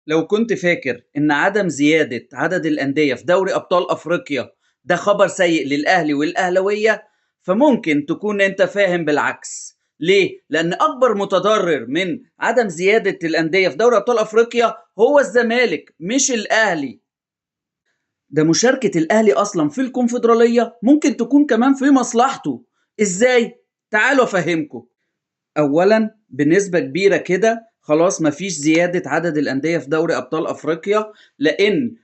لو كنت فاكر إن عدم زيادة عدد الأندية في دوري أبطال أفريقيا ده خبر سيء للأهلي والأهلوية، فممكن تكون أنت فاهم بالعكس. ليه؟ لأن أكبر متضرر من عدم زيادة الأندية في دوري أبطال أفريقيا هو الزمالك مش الأهلي. ده مشاركة الأهلي أصلا في الكونفدرالية ممكن تكون كمان في مصلحته. إزاي؟ تعالوا أفهمكم. اولا بنسبه كبيره كده خلاص مفيش زياده عدد الانديه في دوري ابطال افريقيا، لان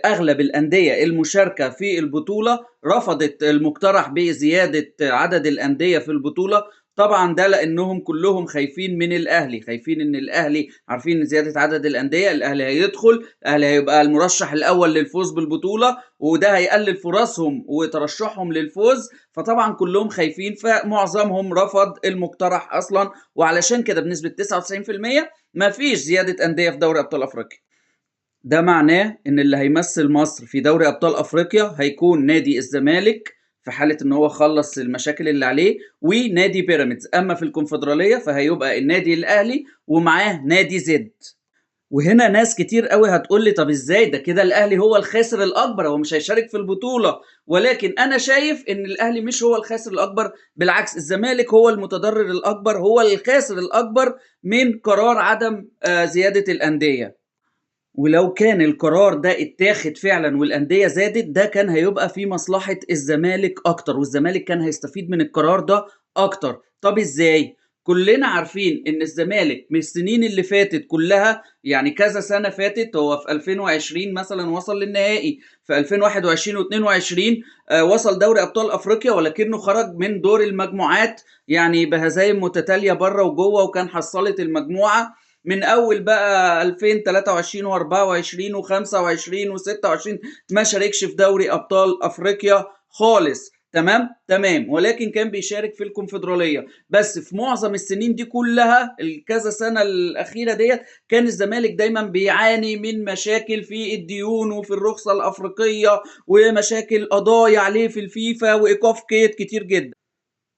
اغلب الانديه المشاركه في البطوله رفضت المقترح بزياده عدد الانديه في البطوله. طبعا ده لانهم كلهم خايفين من الاهلي، خايفين ان الاهلي، عارفين ان زياده عدد الانديه الاهلي هيدخل، الاهلي هيبقى المرشح الاول للفوز بالبطوله، وده هيقلل فرصهم وترشحهم للفوز. فطبعا كلهم خايفين، فمعظمهم رفض المقترح اصلا، وعلشان كده بنسبه 99% ما فيش زياده انديه في دوري ابطال افريقيا. ده معناه ان اللي هيمثل مصر في دوري ابطال افريقيا هيكون نادي الزمالك في حاله ان هو خلص المشاكل اللي عليه، ونادي بيراميدز. اما في الكونفدراليه فهيبقى النادي الاهلي ومعاه نادي زد. وهنا ناس كتير قوي هتقول لي طب ازاي ده كده الاهلي هو الخاسر الاكبر، هو مش هيشارك في البطوله. ولكن انا شايف ان الاهلي مش هو الخاسر الاكبر، بالعكس الزمالك هو المتضرر الاكبر، هو الخاسر الاكبر من قرار عدم زياده الانديه. ولو كان القرار ده اتاخد فعلا والانديه زادت، ده كان هيبقى في مصلحه الزمالك اكتر، والزمالك كان هيستفيد من القرار ده اكتر. طب ازاي؟ كلنا عارفين ان الزمالك من السنين اللي فاتت كلها، يعني كذا سنه فاتت، هو في 2020 مثلا وصل للنهائي، في 2021 و22 وصل دوري ابطال افريقيا، ولكنه خرج من دور المجموعات يعني بهزايم متتاليه بره وجوه، وكان حصلت المجموعه من اول بقى 2023 و24 و25 و26 ما شاركش في دوري ابطال افريقيا خالص. تمام، ولكن كان بيشارك في الكونفدراليه. بس في معظم السنين دي كلها، الكذا سنه الاخيره ديت، كان الزمالك دايما بيعاني من مشاكل في الديون وفي الرخصه الافريقيه، ومشاكل قضايا عليه في الفيفا، وايقاف قيد كتير جدا.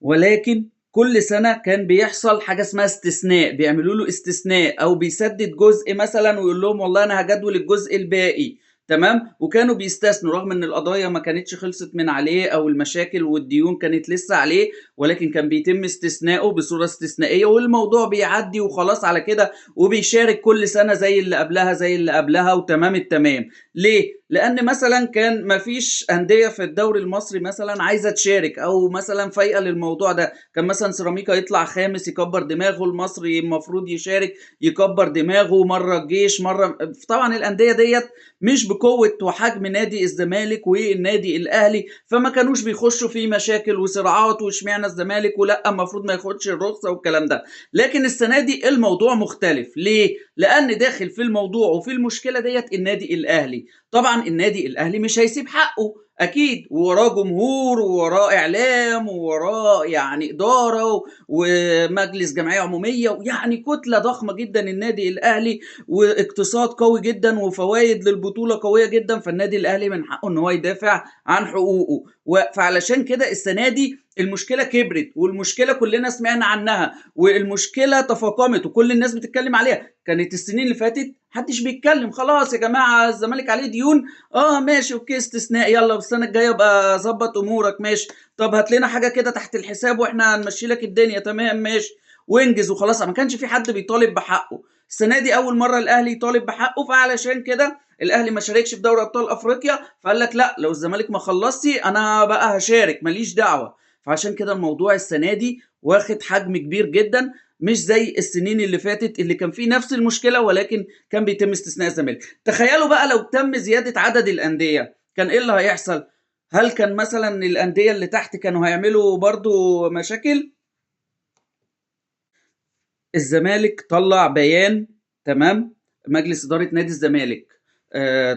ولكن كل سنة كان بيحصل حاجة اسمها استثناء، بيعملوا له استثناء او بيسدد جزء مثلا ويقول لهم والله انا هجدول الجزء الباقي. تمام، وكانوا بيستثنوا رغم ان القضايا ما كانتش خلصت من عليه او المشاكل والديون كانت لسه عليه، ولكن كان بيتم استثنائه بصورة استثنائية، والموضوع بيعدي وخلاص على كده، وبيشارك كل سنة زي اللي قبلها زي اللي قبلها وتمام التمام. ليه؟ لان مثلا كان مفيش انديه في الدوري المصري مثلا عايزه تشارك، او مثلا فايقه للموضوع ده. كان مثلا سيراميكا يطلع خامس يكبر دماغه، المصري المفروض يشارك يكبر دماغه، مره الجيش مره. طبعا الانديه ديت مش بقوه وحجم نادي الزمالك والنادي الاهلي، فما كانوش بيخشوا في مشاكل وصراعات واشمعنى الزمالك ولا المفروض ما ياخدش الرخصه والكلام ده. لكن السنه دي الموضوع مختلف. ليه؟ لان داخل في الموضوع وفي المشكله ديت النادي الاهلي. طبعا النادي الاهلي مش هيسيب حقه اكيد، ووراه جمهور ووراه اعلام ووراه يعني اداره ومجلس جمعيه عموميه، ويعني كتله ضخمه جدا النادي الاهلي، واقتصاد قوي جدا وفوائد للبطوله قويه جدا. فالنادي الاهلي من حقه ان هو يدافع عن حقوقه. فعلشان كده السنه دي المشكله كبرت، والمشكله كلنا سمعنا عنها، والمشكله تفاقمت وكل الناس بتتكلم عليها. كانت السنين اللي فاتت محدش بيتكلم، خلاص يا جماعه الزمالك عليه ديون، ماشي اوكي استثناء، يلا السنه الجايه بقى ظبط امورك ماشي. طب هات لنا حاجه كده تحت الحساب واحنا هنمشي لك الدنيا، تمام ماشي، وانجز وخلاص. ما كانش في حد بيطالب بحقه. السنه دي اول مره الاهلي يطالب بحقه، فعلشان كده الاهلي ما شاركش في دوري ابطال افريقيا، فقال لك لا لو الزمالك ما خلصش انا بقى هشارك ماليش دعوه. فعشان كده الموضوع السنه دي واخد حجم كبير جدا، مش زي السنين اللي فاتت اللي كان فيه نفس المشكله ولكن كان بيتم استثناء الزمالك. تخيلوا بقى لو تم زياده عدد الانديه كان ايه اللي هيحصل؟ هل كان مثلا الانديه اللي تحت كانوا هيعملوا برضو مشاكل؟ الزمالك طلع بيان، تمام، مجلس إدارة نادي الزمالك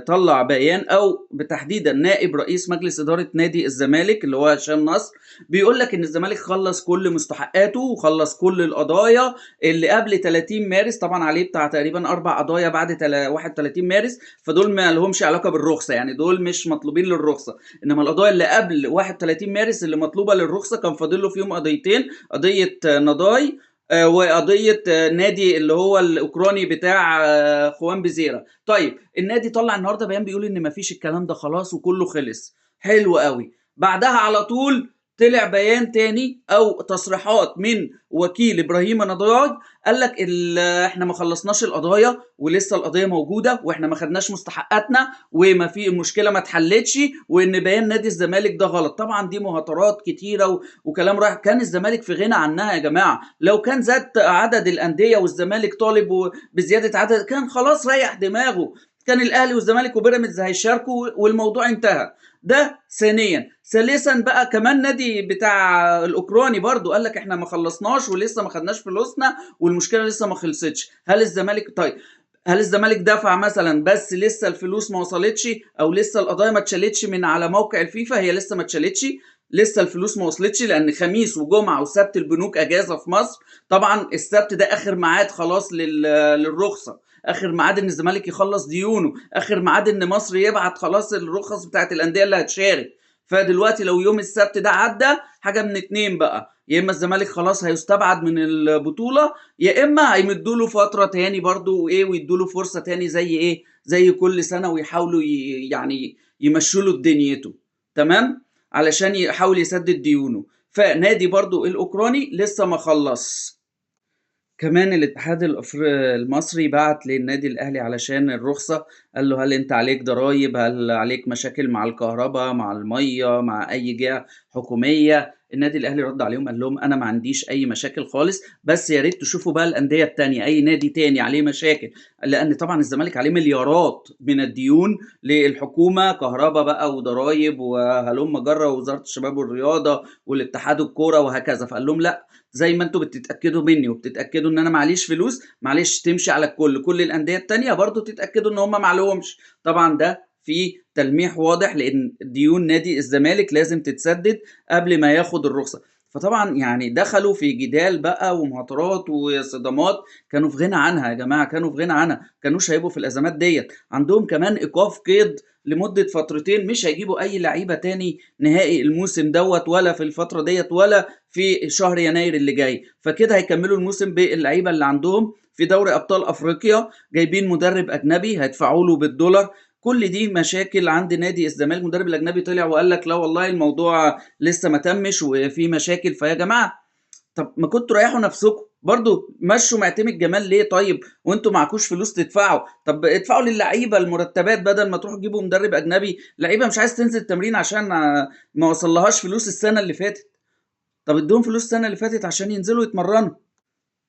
طلع بيان، او بتحديدا نائب رئيس مجلس إدارة نادي الزمالك اللي هو هشام نصر، بيقول لك ان الزمالك خلص كل مستحقاته وخلص كل القضايا اللي قبل 30 مارس. طبعا عليه بتاع تقريبا 4 قضايا بعد 31 مارس، فدول ما لهمش علاقة بالرخصة، يعني دول مش مطلوبين للرخصة. انما القضايا اللي قبل 31 مارس اللي مطلوبة للرخصة كان فاضل له فيهم قضيتين، قضية نضاي وقضيه نادي اللي هو الاوكراني بتاع خوان بزيرة. طيب النادي طلع النهارده بيان بيقول ان مفيش الكلام ده خلاص وكله خلص. حلو قوي. بعدها على طول طلع بيان تاني او تصريحات من وكيل ابراهيم نضاج، قال لك احنا ما خلصناش القضايا ولسه القضيه موجوده واحنا ما خدناش مستحقاتنا وما في المشكله ما اتحلتش، وان بيان نادي الزمالك ده غلط. طبعا دي مهاترات كتيره وكلام رايح. كان الزمالك في غنى عنها يا جماعه، لو كان زاد عدد الانديه والزمالك طالب بزياده عدد كان خلاص ريح دماغه، كان الاهلي والزمالك وبيراميدز هيشاركوا والموضوع انتهى. ده ثانيا. ثالثا بقى كمان نادي بتاع الاوكراني برضو قال لك احنا ما خلصناش ولسه ما خدناش فلوسنا والمشكله لسه ما خلصتش. هل الزمالك طيب هل الزمالك دفع مثلا بس لسه الفلوس ما وصلتش، او لسه القضايا ما اتشالتش من على موقع الفيفا؟ هي لسه ما اتشالتش، لسه الفلوس ما وصلتش، لان خميس وجمعه وسبت البنوك اجازه في مصر. طبعا السبت ده اخر ميعاد خلاص للرخصه، اخر ميعاد ان الزمالك يخلص ديونه، اخر ميعاد ان مصر يبعت خلاص الرخص بتاعت الانديه اللي هتشارك. فدلوقتي لو يوم السبت ده عدى، حاجه من اتنين بقى: يا اما الزمالك خلاص هيستبعد من البطوله، يا اما هيمدوا له فتره تاني برضو وايه ويدوا له فرصه تاني زي ايه زي كل سنه، ويحاولوا يعني يمشوا له دنيته. تمام، علشان يحاول يسدد ديونه. فنادي برضو الاوكراني لسه ما خلص. كمان الاتحاد المصري بعت للنادي الاهلي علشان الرخصه، قال له هل انت عليك ضرائب، هل عليك مشاكل مع الكهرباء مع الميه مع اي جهه حكوميه؟ النادي الاهلي رد عليهم قال لهم انا ما عنديش اي مشاكل خالص، بس يا ريت تشوفوا بقى الانديه التانية، اي نادي تاني عليه مشاكل، لان طبعا الزمالك عليه مليارات من الديون للحكومه، كهرباء بقى وضرائب وهلم جره ووزاره الشباب والرياضه والاتحاد الكوره وهكذا. فقال لهم لا، زي ما انتوا بتتاكدوا مني وبتتاكدوا ان انا معليش فلوس، معلش تمشي على الكل، كل الانديه التانية برضو تتاكدوا ان هم معلهمش. طبعا ده في تلميح واضح، لان ديون نادي الزمالك لازم تتسدد قبل ما ياخد الرخصه. فطبعا يعني دخلوا في جدال بقى ومهاترات وصدامات كانوا في غنى عنها يا جماعه، كانوا في غنى عنها، كانوش هيبقوا في الازمات ديت. عندهم كمان ايقاف قيد لمده فترتين، مش هيجيبوا اي لعيبه تاني نهائي الموسم دوت ولا في الفتره ديت ولا في شهر يناير اللي جاي. فكده هيكملوا الموسم باللعيبه اللي عندهم. في دوري ابطال افريقيا جايبين مدرب اجنبي هيدفعوا له بالدولار. كل دي مشاكل عند نادي الزمالك. المدرب الاجنبي طلع وقال لك لا والله الموضوع لسه ما تمش وفي مشاكل. فيا جماعه طب ما كنتوا ريحوا نفسكم برضو، مشوا معتمد جمال ليه؟ طيب وانتوا معكوش فلوس تدفعوا، طب ادفعوا للعيبه المرتبات بدل ما تروحوا تجيبوا مدرب اجنبي. لعيبه مش عايز تنزل التمرين عشان ما وصلهاش فلوس السنه اللي فاتت، طب ادوهم فلوس السنة اللي فاتت عشان ينزلوا يتمرنوا.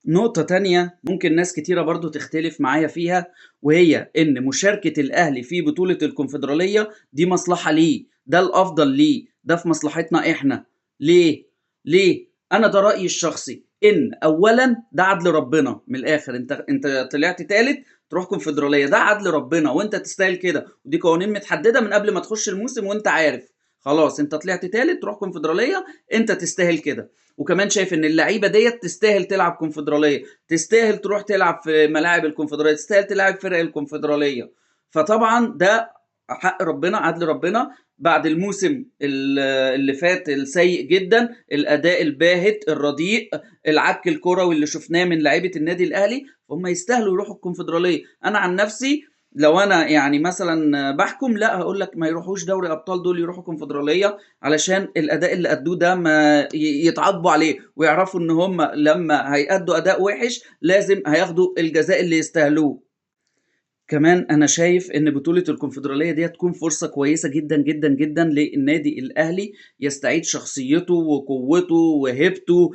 نقطة تانية ممكن ناس كتيرة برضو تختلف معايا فيها، وهي ان مشاركة الاهلي في بطولة الكونفدرالية دي مصلحة ليه، ده الافضل ليه، ده في مصلحتنا احنا. ليه؟ ليه؟ انا ده رأيي الشخصي، ان اولا ده عدل ربنا. من الاخر انت طلعت تالت تروح كونفدرالية، ده عدل ربنا وانت تستاهل كده، ودي قوانين متحددة من قبل ما تخش الموسم وانت عارف خلاص انت طلعت تالت تروح كونفدرالية، انت تستاهل كده. وكمان شايف ان اللعيبه ديت تستاهل تلعب كونفدراليه، تستاهل تروح تلعب في ملاعب الكونفدراليه، تستاهل تلعب فرق الكونفدراليه. فطبعا ده حق ربنا، عدل ربنا. بعد الموسم اللي فات السيء جدا، الاداء الباهت الرديء، العك الكروي اللي شفناه من لعيبه النادي الاهلي، هم يستاهلوا يروحوا الكونفدراليه. انا عن نفسي لو انا يعني مثلا بحكم، لا هقول لك ما يروحوش دوري ابطال، دول يروحوا كونفدراليه، علشان الاداء اللي ادوه ده ما يتعاقبوا عليه، ويعرفوا ان هم لما هيأدوا اداء وحش لازم هياخدوا الجزاء اللي يستاهلوه. كمان انا شايف ان بطولة الكونفدرالية دي تكون فرصة كويسة جدا جدا جدا للنادي الاهلي يستعيد شخصيته وقوته وهيبته،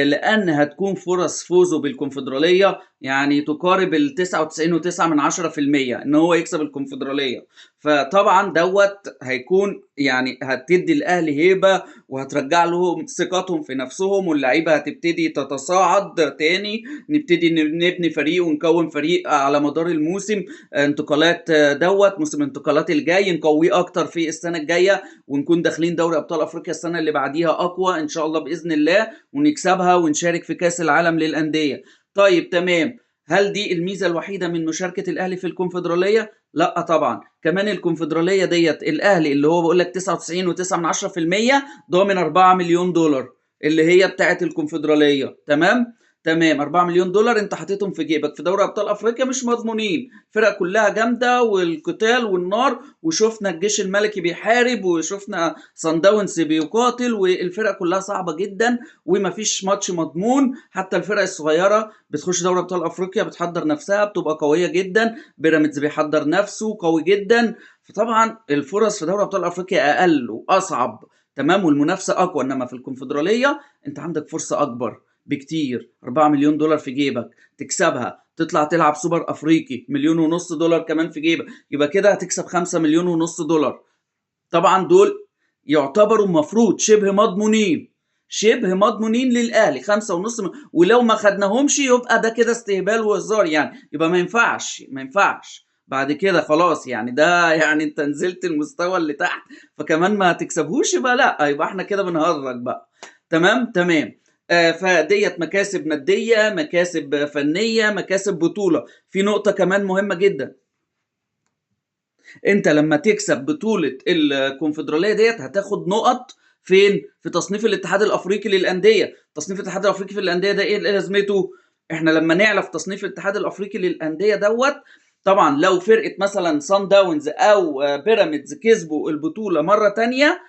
لان هتكون فرص فوزه بالكونفدرالية يعني تقارب ال 99.9% ان هو يكسب الكونفدرالية. فطبعا دوت هيكون يعني هتدي الاهلي هيبة وهترجع لهم ثقتهم في نفسهم، واللعيبة هتبتدي تتصاعد تاني، نبتدي نبني فريق ونكون فريق على مدار الموسم. انتقالات دوت موسم الانتقالات الجاي نقويه اكتر في السنه الجايه، ونكون داخلين دوري ابطال افريقيا السنه اللي بعديها اقوى ان شاء الله باذن الله، ونكسبها ونشارك في كاس العالم للانديه. طيب تمام، هل دي الميزه الوحيده من مشاركه الاهلي في الكونفدراليه؟ لا طبعا، كمان الكونفدراليه ديت الاهلي اللي هو بقول لك 99.9% ضامن 4 مليون دولار اللي هي بتاعه الكونفدراليه. تمام، تمام، 4 مليون دولار انت حاططهم في جيبك في دوري ابطال افريقيا مش مضمونين، الفرق كلها جامده والقتال والنار، وشفنا الجيش الملكي بيحارب، وشفنا صن داونز بيقاتل، والفرق كلها صعبه جدا، ومفيش ماتش مضمون. حتى الفرق الصغيره بتخش دوري ابطال افريقيا بتحضر نفسها بتبقى قويه جدا، بيراميدز بيحضر نفسه قوي جدا، فطبعا الفرص في دوري ابطال افريقيا اقل واصعب. تمام، والمنافسه اقوى، انما في الكونفدراليه انت عندك فرصه اكبر بكتير. 4 مليون دولار في جيبك تكسبها، تطلع تلعب سوبر افريقي، مليون ونص دولار كمان في جيبك، يبقى كده هتكسب 5 مليون ونص دولار. طبعا دول يعتبروا المفروض شبه مضمونين، شبه مضمونين للاهلي. 5.5 ولو ما خدناهمش يبقى ده كده استهبال وهزار يعني، يبقى ما ينفعش بعد كده خلاص يعني، ده يعني انت نزلت المستوى اللي تحت، فكمان ما هتكسبهوش، يبقى لا، يبقى احنا كده بنهرج بقى. تمام. فديت مكاسب مادية، مكاسب فنية، مكاسب بطولة. في نقطة كمان مهمة جدا، انت لما تكسب بطولة الكونفدرالية ديت هتاخد نقط فين؟ في تصنيف الاتحاد الافريقي للاندية. تصنيف الاتحاد الافريقي في الاندية ده ايه لازمته؟ احنا لما نعلى في تصنيف الاتحاد الافريقي للاندية دوت، طبعا لو فرقة مثلا صن داونز او بيراميدز كسبوا البطولة مرة تانية،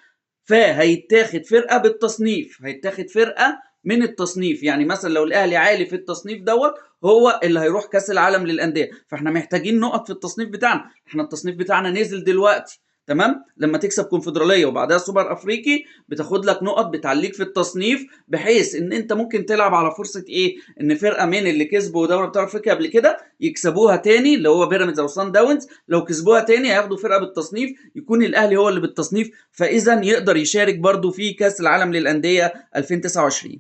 فهيتاخد فرقه بالتصنيف، هيتاخد فرقه من التصنيف. يعني مثلا لو الاهلي عالي في التصنيف دوت، هو اللي هيروح كاس العالم للانديه، فاحنا محتاجين نقط في التصنيف بتاعنا. احنا التصنيف بتاعنا نزل دلوقتي. تمام، لما تكسب كونفدراليه وبعدها سوبر افريقي بتاخد لك نقط بتعليك في التصنيف، بحيث ان انت ممكن تلعب على فرصه ايه، ان فرقه من اللي كسبوا دوري ابطال افريقيا قبل كده يكسبوها تاني، اللي هو بيراميدز او صن داونز، لو كسبوها تاني هياخدوا فرقه بالتصنيف، يكون الاهلي هو اللي بالتصنيف، فاذا يقدر يشارك برضو في كاس العالم للانديه 2029.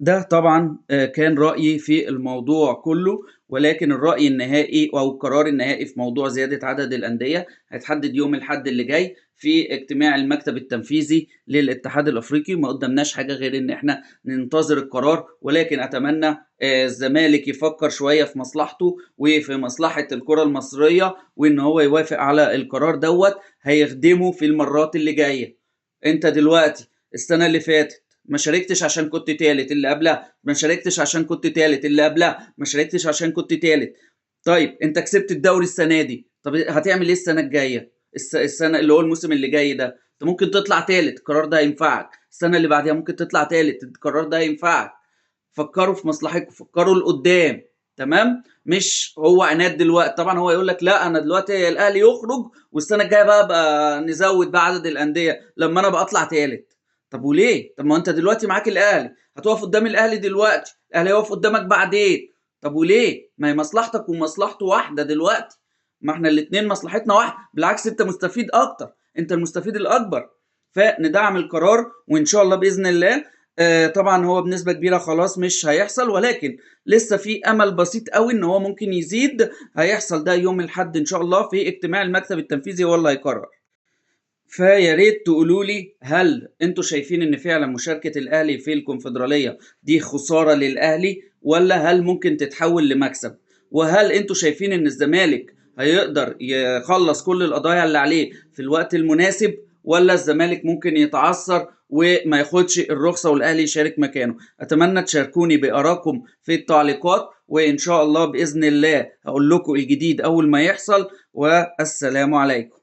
ده طبعا كان رأيي في الموضوع كله، ولكن الرأي النهائي أو القرار النهائي في موضوع زيادة عدد الأندية هيتحدد يوم الأحد اللي جاي في اجتماع المكتب التنفيذي للاتحاد الأفريقي. ما قدامناش حاجة غير إن احنا ننتظر القرار، ولكن أتمنى الزمالك يفكر شوية في مصلحته وفي مصلحة الكرة المصرية، وإن هو يوافق على القرار دوت، هيخدمه في المرات اللي جاية. أنت دلوقتي السنة اللي فاتت ما شاركتش عشان كنت تالت، اللي قبلها ما شاركتش عشان كنت تالت، اللي قبلها ما شاركتش عشان كنت تالت. طيب انت كسبت الدوري السنه دي، طب هتعمل ايه السنه الجايه؟ السنه اللي هو الموسم اللي جاي ده انت ممكن تطلع تالت، القرار ده هينفعك. السنه اللي بعدها ممكن تطلع تالت، القرار ده هينفعك. فكروا في مصلحتكم، فكروا لقدام. تمام، مش هو عناد دلوقتي. طبعا هو يقول لك لا انا دلوقتي الاهلي يخرج والسنه الجايه بقى نزود بقى عدد الانديه لما انا بقى اطلع تالت. طب وليه؟ طب ما انت دلوقتي معاك الاهلي، هتقف قدام الاهلي دلوقتي، الاهلي هيقف قدامك بعدين. طب وليه؟ ما هي مصلحتك ومصلحته واحده دلوقتي، ما احنا الاثنين مصلحتنا واحده، بالعكس انت مستفيد اكتر، انت المستفيد الاكبر. فندعم القرار وان شاء الله باذن الله. طبعا هو بنسبه كبيره خلاص مش هيحصل، ولكن لسه في امل بسيط قوي ان هو ممكن يزيد. هيحصل ده يوم الاحد ان شاء الله في اجتماع المكتب التنفيذي، هو اللي هيقرر. فيا ريت تقولوا لي، هل انتوا شايفين ان فعلا مشاركة الاهلي في الكونفدرالية دي خسارة للاهلي، ولا هل ممكن تتحول لمكسب؟ وهل انتوا شايفين ان الزمالك هيقدر يخلص كل القضايا اللي عليه في الوقت المناسب، ولا الزمالك ممكن يتعثر وما ياخدش الرخصة والاهلي يشارك مكانه؟ اتمنى تشاركوني بارائكم في التعليقات، وان شاء الله باذن الله هقول لكم الجديد اول ما يحصل. والسلام عليكم.